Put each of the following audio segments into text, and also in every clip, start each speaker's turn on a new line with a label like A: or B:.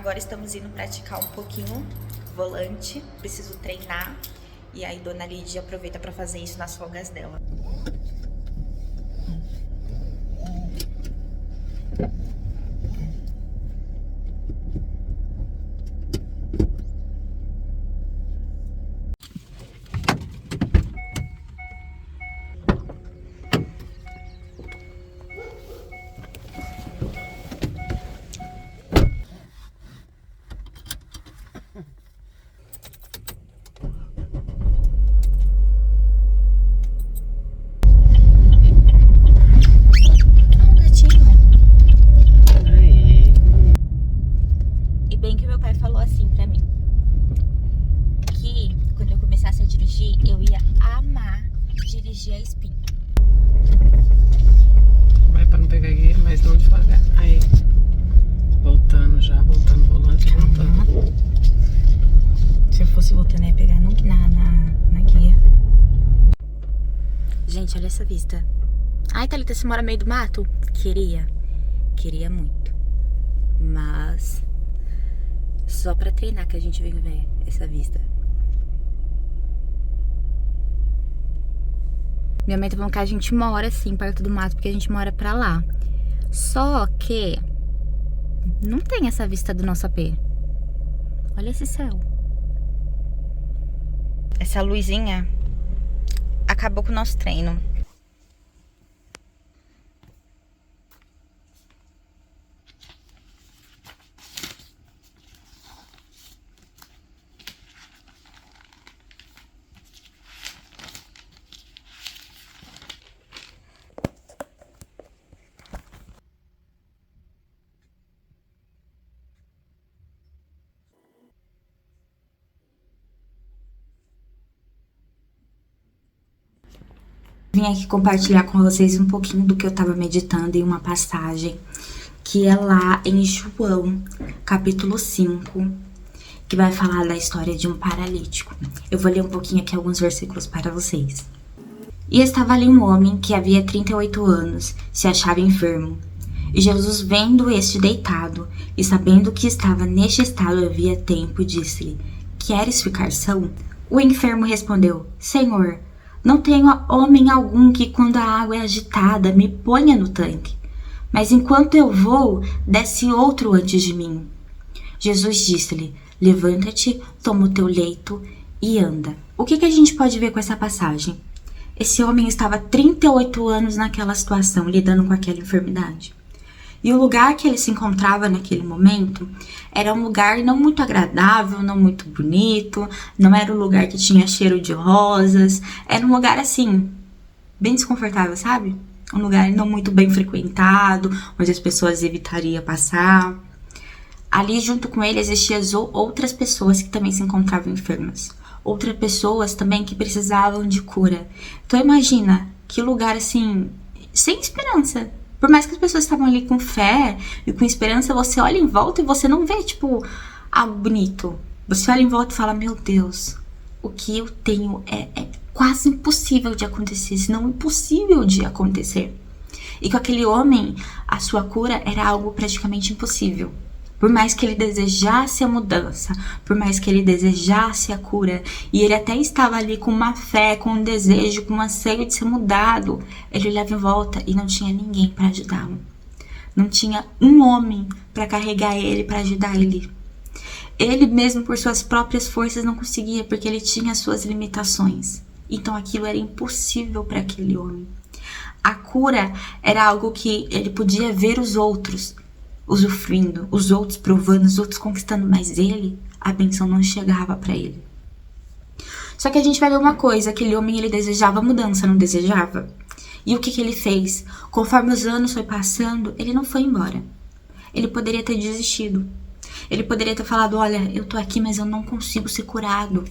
A: Agora estamos indo praticar um pouquinho volante, preciso treinar. E aí Dona Lídia aproveita para fazer isso nas folgas dela. Eu ia amar dirigir a Spin.
B: Vai pra não pegar guia, mas não devagar. Aí, voltando já, voltando o volante, voltando.
A: Se eu fosse voltando, eu ia pegar na guia. Gente, olha essa vista. Ai, Thalita, você mora no meio do mato? Queria muito. Mas só pra treinar que a gente veio ver essa vista. Minha mãe tá falando que a gente mora assim, perto do mato, porque a gente mora pra lá. Só que não tem essa vista do nosso AP. Olha esse céu. Essa luzinha acabou com o nosso treino. Vim aqui compartilhar com vocês um pouquinho do que eu tava meditando em uma passagem que é lá em João, capítulo 5, que vai falar da história de um paralítico. Eu vou ler um pouquinho aqui alguns versículos para vocês. E estava ali um homem que havia 38 anos, se achava enfermo. E Jesus, vendo este deitado, e sabendo que estava neste estado havia tempo, disse-lhe: Queres ficar são? O enfermo respondeu: Senhor, não tenho homem algum que, quando a água é agitada, me ponha no tanque. Mas enquanto eu vou, desce outro antes de mim. Jesus disse-lhe: Levanta-te, toma o teu leito e anda. O que a gente pode ver com essa passagem? Esse homem estava 38 anos naquela situação, lidando com aquela enfermidade. E o lugar que ele se encontrava naquele momento era um lugar não muito agradável, não muito bonito, não era um lugar que tinha cheiro de rosas, era um lugar assim, bem desconfortável, sabe? Um lugar não muito bem frequentado, onde as pessoas evitariam passar. Ali junto com ele existiam outras pessoas que também se encontravam enfermas. Outras pessoas também que precisavam de cura. Então imagina, que lugar assim, sem esperança. Por mais que as pessoas estavam ali com fé e com esperança, você olha em volta e você não vê, tipo, algo bonito. Você olha em volta e fala: meu Deus, o que eu tenho é quase impossível de acontecer, se não impossível de acontecer. E com aquele homem, a sua cura era algo praticamente impossível. Por mais que ele desejasse a mudança, por mais que ele desejasse a cura, e ele até estava ali com uma fé, com um desejo, com um anseio de ser mudado, ele olhava em volta e não tinha ninguém para ajudá-lo. Não tinha um homem para carregar ele, para ajudar ele. Ele mesmo, por suas próprias forças, não conseguia, porque ele tinha suas limitações. Então aquilo era impossível para aquele homem. A cura era algo que ele podia ver os outros usufruindo, os outros provando, os outros conquistando, mas ele, a bênção não chegava para ele. Só que a gente vai ver uma coisa: aquele homem, ele desejava mudança, não desejava? E o que ele fez? Conforme os anos foi passando, ele não foi embora. Ele poderia ter desistido. Ele poderia ter falado: olha, eu tô aqui, mas eu não consigo ser curado.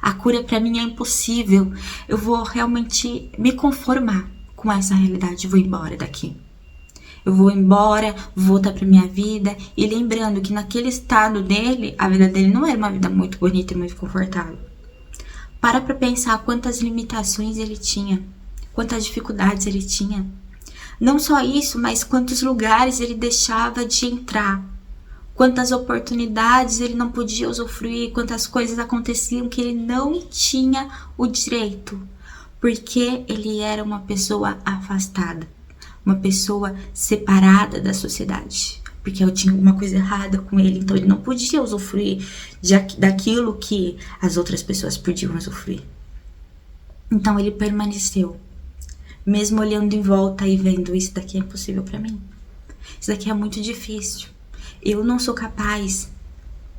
A: A cura para mim é impossível. Eu vou realmente me conformar com essa realidade, vou embora daqui. Eu vou embora, vou voltar pra minha vida. E lembrando que naquele estado dele, a vida dele não era uma vida muito bonita e muito confortável. Para pensar quantas limitações ele tinha, quantas dificuldades ele tinha. Não só isso, mas quantos lugares ele deixava de entrar quantas oportunidades ele não podia usufruir, quantas coisas aconteciam que ele não tinha o direito, porque ele era uma pessoa afastada, uma pessoa separada da sociedade, porque eu tinha alguma coisa errada com ele, então ele não podia usufruir daquilo que as outras pessoas podiam usufruir. Então ele permaneceu, mesmo olhando em volta e vendo, isso daqui é impossível para mim, isso daqui é muito difícil, eu não sou capaz,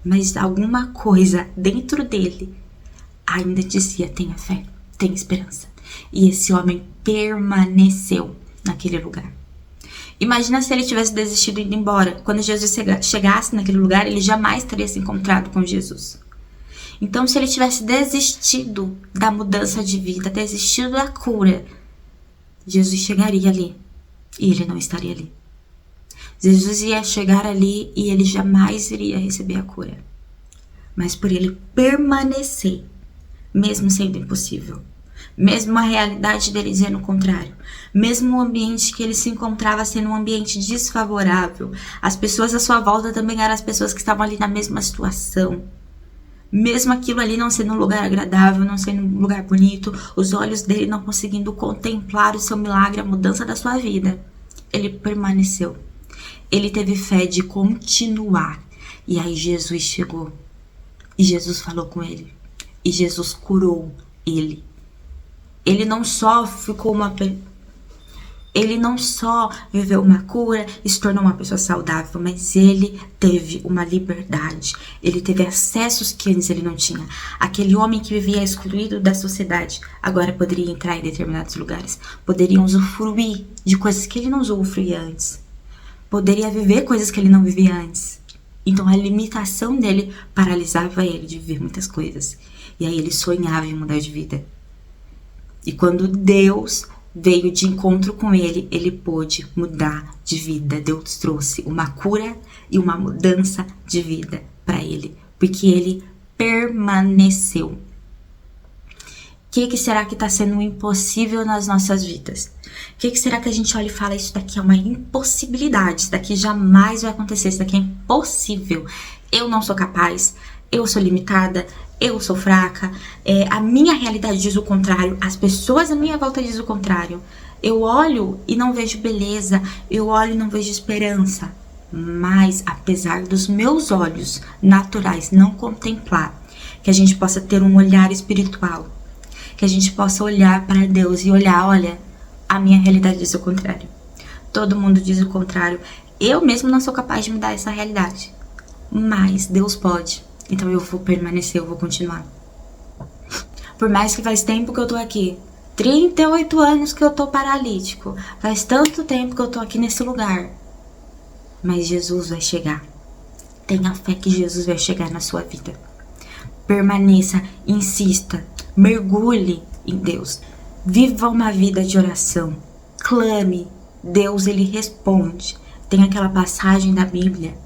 A: mas alguma coisa dentro dele ainda dizia: tenha fé, tenha esperança. E esse homem permaneceu naquele lugar. Imagina se ele tivesse desistido e ido embora. Quando Jesus chegasse naquele lugar, ele jamais teria se encontrado com Jesus. Então, se ele tivesse desistido da mudança de vida, desistido da cura, Jesus chegaria ali e ele não estaria ali. Jesus ia chegar ali e ele jamais iria receber a cura. Mas por ele permanecer, mesmo sendo impossível, mesmo a realidade dele dizendo o contrário, mesmo o ambiente que ele se encontrava sendo um ambiente desfavorável, as pessoas à sua volta também eram as pessoas que estavam ali na mesma situação, mesmo aquilo ali não sendo um lugar agradável, não sendo um lugar bonito, os olhos dele não conseguindo contemplar o seu milagre, a mudança da sua vida, ele permaneceu. Ele teve fé de continuar. E aí Jesus chegou. E Jesus falou com ele. E Jesus curou ele. Ele não só viveu uma cura e se tornou uma pessoa saudável, mas ele teve uma liberdade. Ele teve acessos que antes ele não tinha. Aquele homem que vivia excluído da sociedade agora poderia entrar em determinados lugares. Poderia usufruir de coisas que ele não usufruía antes. Poderia viver coisas que ele não vivia antes. Então a limitação dele paralisava ele de viver muitas coisas. E aí ele sonhava em mudar de vida. E quando Deus veio de encontro com ele, ele pôde mudar de vida. Deus trouxe uma cura e uma mudança de vida para ele, porque ele permaneceu. O que será que está sendo impossível nas nossas vidas? O que será que a gente olha e fala: isso daqui é uma impossibilidade, isso daqui jamais vai acontecer, isso daqui é impossível, eu não sou capaz, eu sou limitada, eu sou fraca, a minha realidade diz o contrário, as pessoas à minha volta dizem o contrário. Eu olho e não vejo beleza, eu olho e não vejo esperança. Mas apesar dos meus olhos naturais não contemplar, que a gente possa ter um olhar espiritual, que a gente possa olhar para Deus e olhar: olha, a minha realidade diz o contrário, todo mundo diz o contrário, eu mesmo não sou capaz de mudar essa realidade, mas Deus pode. Então eu vou permanecer, eu vou continuar. Por mais que faz tempo que eu tô aqui, 38 anos que eu tô paralítico, faz tanto tempo que eu tô aqui nesse lugar, mas Jesus vai chegar. Tenha fé que Jesus vai chegar na sua vida. Permaneça, insista, mergulhe em Deus. Viva uma vida de oração. Clame, Deus ele responde. Tem aquela passagem da Bíblia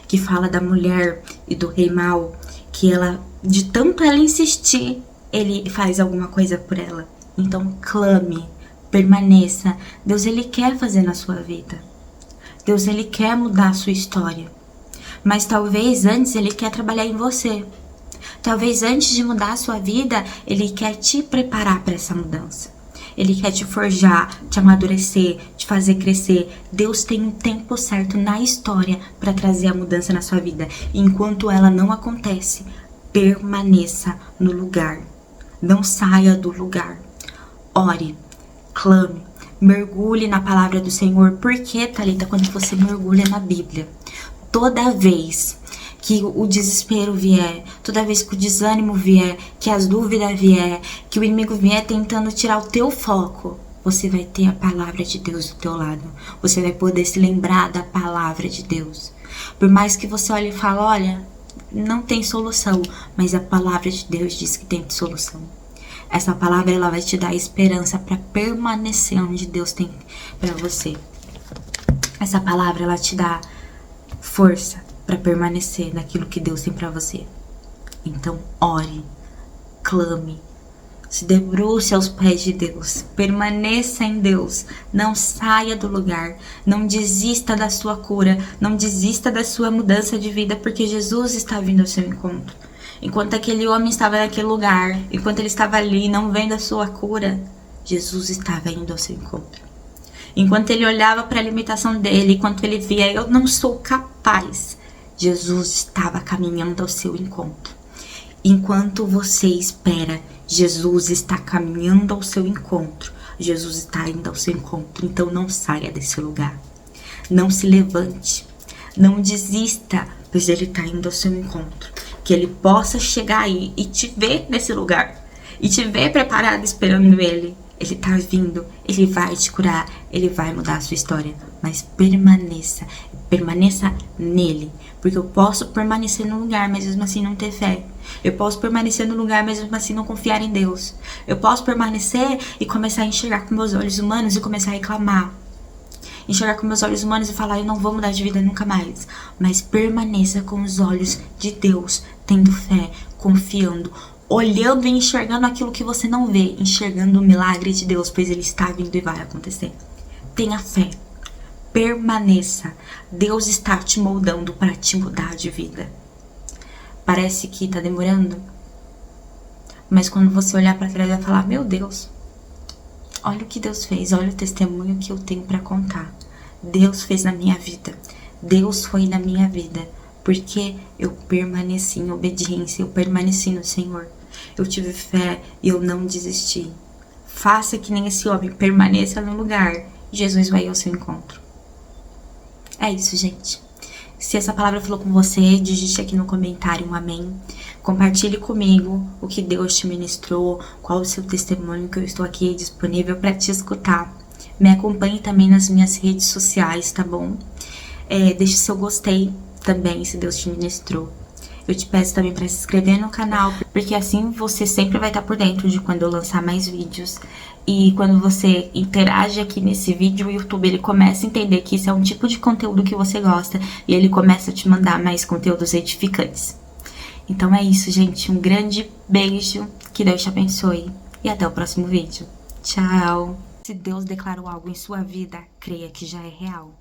A: que fala da mulher e do rei mau, que ela, de tanto ela insistir, ele faz alguma coisa por ela. Então clame, permaneça. Deus ele quer fazer na sua vida. Deus ele quer mudar a sua história. Mas talvez antes ele quer trabalhar em você. Talvez antes de mudar a sua vida, ele quer te preparar para essa mudança. Ele quer te forjar, te amadurecer, te fazer crescer. Deus tem um tempo certo na história para trazer a mudança na sua vida. E enquanto ela não acontece, permaneça no lugar. Não saia do lugar. Ore, clame, mergulhe na palavra do Senhor. Porque, Thalita, quando você mergulha na Bíblia, toda vez que o desespero vier, toda vez que o desânimo vier, que as dúvidas vier, que o inimigo vier tentando tirar o teu foco, você vai ter a palavra de Deus do teu lado. Você vai poder se lembrar da palavra de Deus. Por mais que você olhe e fale: olha, não tem solução, mas a palavra de Deus diz que tem solução. Essa palavra ela vai te dar esperança para permanecer onde Deus tem para você. Essa palavra ela te dá força para permanecer naquilo que Deus tem para você. Então ore, clame, Se debruce aos pés de Deus, permaneça em Deus, não saia do lugar, não desista da sua cura, não desista da sua mudança de vida, porque Jesus está vindo ao seu encontro. Enquanto aquele homem estava naquele lugar, enquanto ele estava ali não vendo a sua cura, Jesus estava indo ao seu encontro. Enquanto ele olhava para a limitação dele, enquanto ele via, eu não sou capaz, Jesus estava caminhando ao seu encontro. Enquanto você espera, Jesus está caminhando ao seu encontro. Jesus está indo ao seu encontro. Então não saia desse lugar. Não se levante. Não desista, pois ele está indo ao seu encontro. Que ele possa chegar aí e te ver nesse lugar. E te ver preparado esperando ele. Ele está vindo, ele vai te curar, ele vai mudar a sua história. Mas permaneça nele. Porque eu posso permanecer no lugar, mas mesmo assim não ter fé. Eu posso permanecer no lugar, mas mesmo assim não confiar em Deus. Eu posso permanecer e começar a enxergar com meus olhos humanos e começar a reclamar. Enxergar com meus olhos humanos e falar, eu não vou mudar de vida nunca mais. Mas permaneça com os olhos de Deus, tendo fé, confiando, olhando e enxergando aquilo que você não vê, enxergando o milagre de Deus, pois ele está vindo e vai acontecer. Tenha fé, permaneça. Deus está te moldando para te mudar de vida. Parece que está demorando, mas quando você olhar para trás vai falar, meu Deus, olha o que Deus fez, olha o testemunho que eu tenho para contar. Deus fez na minha vida, Deus foi na minha vida, porque eu permaneci em obediência, eu permaneci no Senhor. Eu tive fé e eu não desisti. Faça que nem esse homem, permaneça no lugar. Jesus vai ao seu encontro. É isso, gente. Se essa palavra falou com você, digite aqui no comentário um amém. Compartilhe comigo o que Deus te ministrou, qual o seu testemunho, que eu estou aqui disponível para te escutar. Me acompanhe também nas minhas redes sociais, tá bom? Deixe seu gostei também, se Deus te ministrou. Eu te peço também para se inscrever no canal, porque assim você sempre vai estar por dentro de quando eu lançar mais vídeos. E quando você interage aqui nesse vídeo, o YouTube ele começa a entender que isso é um tipo de conteúdo que você gosta e ele começa a te mandar mais conteúdos edificantes. Então é isso, gente. Um grande beijo, que Deus te abençoe e até o próximo vídeo. Tchau! Se Deus declarou algo em sua vida, creia que já é real.